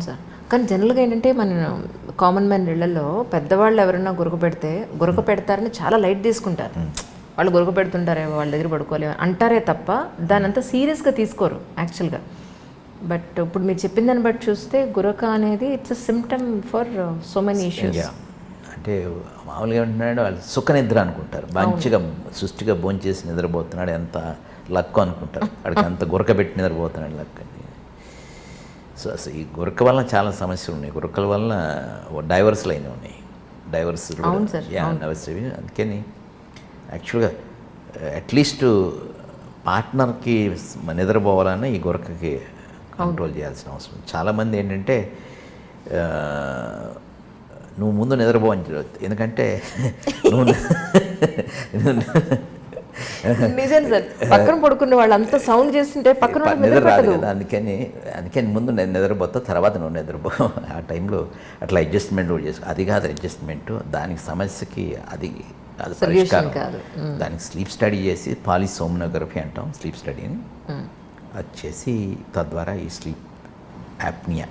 అవును సార్. కానీ జనరల్గా ఏంటంటే మన కామన్ మ్యాన్ ఇళ్లలో పెద్దవాళ్ళు ఎవరైనా గురక పెడతారని చాలా లైట్ తీసుకుంటారు. వాళ్ళు గురక పెడుతుంటారే, వాళ్ళ దగ్గర పడుకోలేము అంటారే తప్ప దాని అంతా సీరియస్గా తీసుకోరు యాక్చువల్గా. బట్ ఇప్పుడు మీరు చెప్పిన దాన్ని బట్టి చూస్తే గురక అనేది it's a symptom for so many issues. అంటే మామూలుగా ఏమంటున్నాడు, వాళ్ళు సుఖ నిద్ర అనుకుంటారు. మంచిగా సుష్టిగా భోంచేసి నిద్రపోతున్నాడు, ఎంత లక్ అనుకుంటారు. వాడికి అంత గురక పెట్టి నిద్రపోతున్నాడు లక్ అని. సో అసలు ఈ గురక వలన చాలా సమస్యలు ఉన్నాయి. గురకల వలన డైవర్స్లు అయినవి ఉన్నాయి. డైవర్స్ అవి. అందుకని యాక్చువల్గా అట్లీస్ట్ పార్ట్నర్కి నిద్రపోవాలన్నా ఈ గురకకి కంట్రోల్ చేయాల్సిన అవసరం. చాలామంది ఏంటంటే నువ్వు ముందు నిద్రపోవని చెప్పి, ఎందుకంటే నువ్వు నిజం సార్, పక్కన పడుకున్న వాళ్ళు అంతా సౌండ్ చేస్తుంటే పక్కన నిద్ర రాదు కదా. అందుకని ముందు నేను నిద్రపోతా, తర్వాత నువ్వు నిద్రపో. ఆ టైంలో అట్లా అడ్జస్ట్మెంట్ కూడా చేసుకో. అది కాదు అడ్జస్ట్మెంట్, దానికి సమస్యకి అది పరిష్కారం. దానికి స్లీప్ స్టడీ చేసి పాలిసోమ్నోగ్రఫీ అంటాం, స్లీప్ స్టడీని. అది చేసి తద్వారా ఈ sleep apnoea,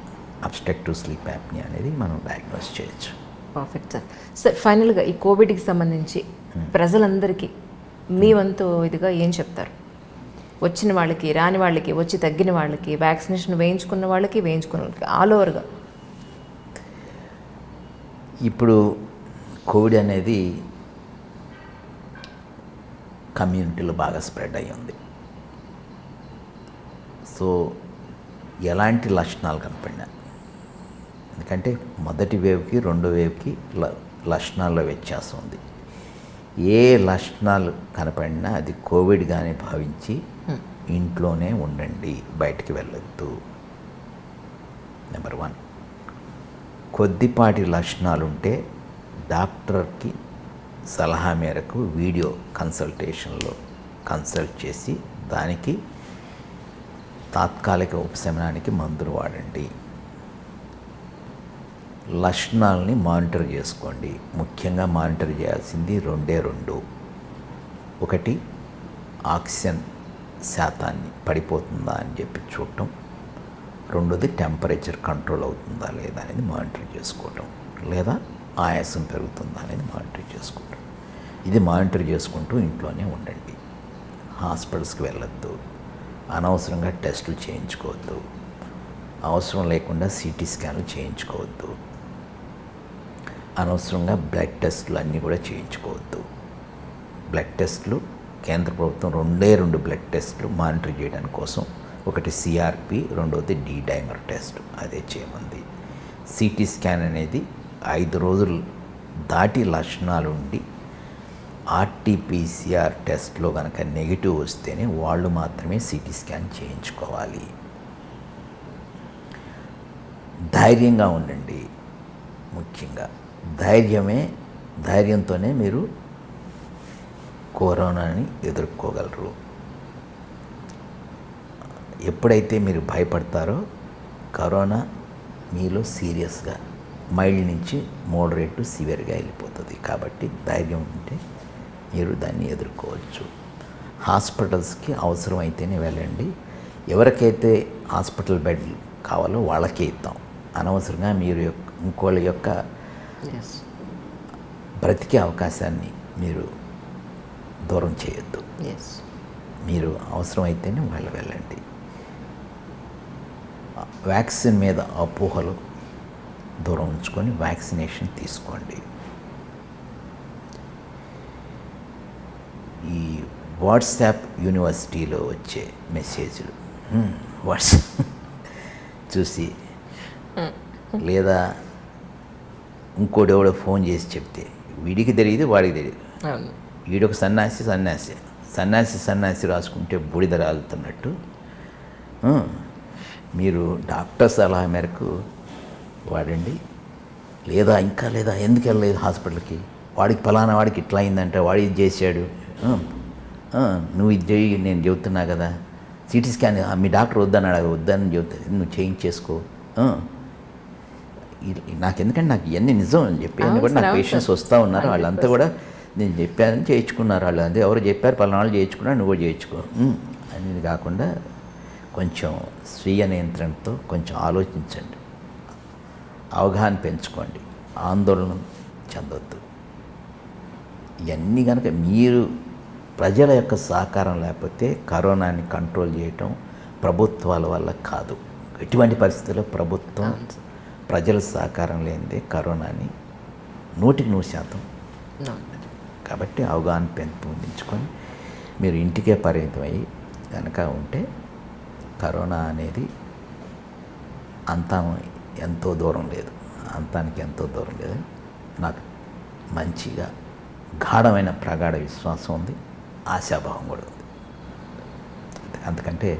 obstructive sleep apnoea అనేది మనం డయాగ్నోస్ చేయొచ్చు. Perfect sir. సార్ ఫైనల్గా ఈ కోవిడ్కి సంబంధించి ప్రజలందరికీ మీ వంతు ఇదిగా ఏం చెప్తారు? వచ్చిన వాళ్ళకి, రాని వాళ్ళకి, వచ్చి తగ్గిన వాళ్ళకి, వ్యాక్సినేషన్ వేయించుకున్న వాళ్ళకి, వేయించుకున్న వాళ్ళకి, ఆల్ ఓవర్గా. ఇప్పుడు కోవిడ్ అనేది కమ్యూనిటీలో బాగా స్ప్రెడ్ అయ్యి ఉంది. సో ఎలాంటి లక్షణాలు కనపడినా, ఎందుకంటే మొదటి వేవ్కి రెండో వేవ్కి లక్షణాల్లో వ్యత్యాసం ఉంది. ఏ లక్షణాలు కనపడినా అది కోవిడ్గానే భావించి ఇంట్లోనే ఉండండి, బయటికి వెళ్ళొద్దు. నెంబర్ 1. కొద్దిపాటి లక్షణాలు ఉంటే డాక్టర్కి సలహా మేరకు వీడియో కన్సల్టేషన్లో కన్సల్ట్ చేసి దానికి తాత్కాలిక ఉపశమనానికి మందులు వాడండి. లక్షణాలని మానిటర్ చేసుకోండి. ముఖ్యంగా మానిటర్ చేయాల్సింది 2. ఒకటి, ఆక్సిజన్ శాతాన్ని పడిపోతుందా అని చెప్పి చూడటం. రెండోది, టెంపరేచర్ కంట్రోల్ అవుతుందా లేదా అనేది మానిటర్ చేసుకోవటం. లేదా ఆయాసం పెరుగుతుందా అనేది మానిటర్ చేసుకోవటం. ఇది మానిటర్ చేసుకుంటూ ఇంట్లోనే ఉండండి. హాస్పిటల్స్కి వెళ్ళొద్దు. అనవసరంగా టెస్టులు చేయించుకోవద్దు. అవసరం లేకుండా సిటీ స్కాన్లు చేయించుకోవద్దు. అనవసరంగా బ్లడ్ టెస్టులు అన్నీ కూడా చేయించుకోవద్దు. బ్లడ్ టెస్టులు కేంద్ర ప్రభుత్వం 2 బ్లడ్ టెస్టులు మానిటర్ చేయడానికి కోసం, ఒకటి సిఆర్పి, రెండవది డి డైమర్ టెస్ట్, అదే చేయమంది. సిటీ స్కాన్ అనేది 5 రోజులు దాటి లక్షణాలు ఉండి ఆర్టీపీసీఆర్ టెస్ట్లో కనుక నెగిటివ్ వస్తేనే వాళ్ళు మాత్రమే సిటీ స్కాన్ చేయించుకోవాలి. ధైర్యంగా ఉండండి. ముఖ్యంగా ధైర్యంతోనే మీరు కరోనాని ఎదుర్కోగలరు. ఎప్పుడైతే మీరు భయపడతారో కరోనా మీలో సీరియస్గా మైల్డ్ నుంచి మోడరేట్ టు సివియర్గా వెళ్ళిపోతుంది. కాబట్టి ధైర్యం ఉంటే మీరు దాన్ని ఎదుర్కోవచ్చు. హాస్పిటల్స్కి అవసరమైతేనే వెళ్ళండి. ఎవరికైతే హాస్పిటల్ బెడ్ కావాలో వాళ్ళకే ఇద్దాం. అనవసరంగా మీరు ఇంకోళ్ళ యొక్క బ్రతికే అవకాశాన్ని మీరు దూరం చేయొద్దు. మీరు అవసరమైతేనే వాళ్ళు వెళ్ళండి. వ్యాక్సిన్ మీద అపోహలు దూరం ఉంచుకొని వ్యాక్సినేషన్ తీసుకోండి. ఈ వాట్సాప్ యూనివర్సిటీలో వచ్చే మెసేజ్లు చూసి, లేదా ఇంకోటి ఎవడో ఫోన్ చేసి చెప్తే వీడికి తెలియదు, వాడికి తెలియదు. వీడొక సన్నాసి రాసుకుంటే బూడిద రాలుతున్నట్టు మీరు డాక్టర్ సలహా మేరకు వాడండి. లేదా ఎందుకు వెళ్ళలేదు హాస్పిటల్కి, వాడికి ఫలానా వాడికి ఇట్లా అయిందంటే వాడు ఇది చేశాడు, నువ్వు ఇది చేయి, నేను చెబుతున్నా కదా, సిటీ స్కాన్ మీ డాక్టర్ వద్దని చెబుతుంది, నువ్వు చేయించేసుకో. నాకెందుకంటే నాకు ఇవన్నీ నిజం అని చెప్పి కూడా నాకు పేషెంట్స్ వస్తూ ఉన్నారు. వాళ్ళంతా కూడా నేను చెప్పానని చేయించుకున్నారు. వాళ్ళు అంతే ఎవరు చెప్పారు పలానాలు చేయించుకున్నా, నువ్వు కూడా చేయించుకో అనేది కాకుండా కొంచెం స్వీయ నియంత్రణతో కొంచెం ఆలోచించండి. అవగాహన పెంచుకోండి, ఆందోళన చెందొద్దు. ఇవన్నీ కనుక మీరు ప్రజల యొక్క సహకారం లేకపోతే కరోనాని కంట్రోల్ చేయటం ప్రభుత్వాల వల్ల కాదు. ఎటువంటి పరిస్థితుల్లో ప్రభుత్వం ప్రజల సహకారం లేనిదే కరోనాని 100% కాబట్టి అవగాహన పెంపొందించుకొని మీరు ఇంటికే పరిమితమయ్యి కనుక ఉంటే కరోనా అనేది ఎంతో దూరం లేదు, అంతానికి ఎంతో దూరం లేదని నాకు మంచిగా గాఢమైన ప్రగాఢ విశ్వాసం ఉంది, ఆశాభావం కూడా ఉంది. అంతకంటే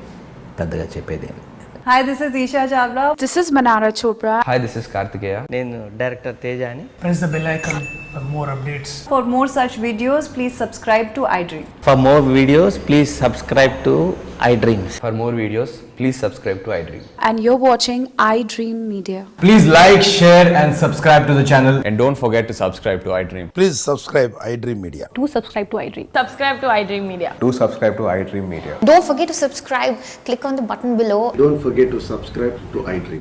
పెద్దగా చెప్పేదేం లేదు. Hi, this is Isha Chavla. This is Manara Chopra. Hi, this is Kartikeya. నేను డైరెక్టర్ తేజ అని. Press the bell icon for more updates. For more such videos, please subscribe to iDream. For more videos, please subscribe to iDream. For more videos, please subscribe to iDream. And you're watching iDream Media. Please like, share and subscribe to the channel. And don't forget to subscribe to iDream. Please subscribe iDream Media. Do subscribe to iDream. Subscribe to iDream Media. Do subscribe to iDream Media. Don't forget to subscribe. Click on the button below. Don't forget to subscribe to iDream.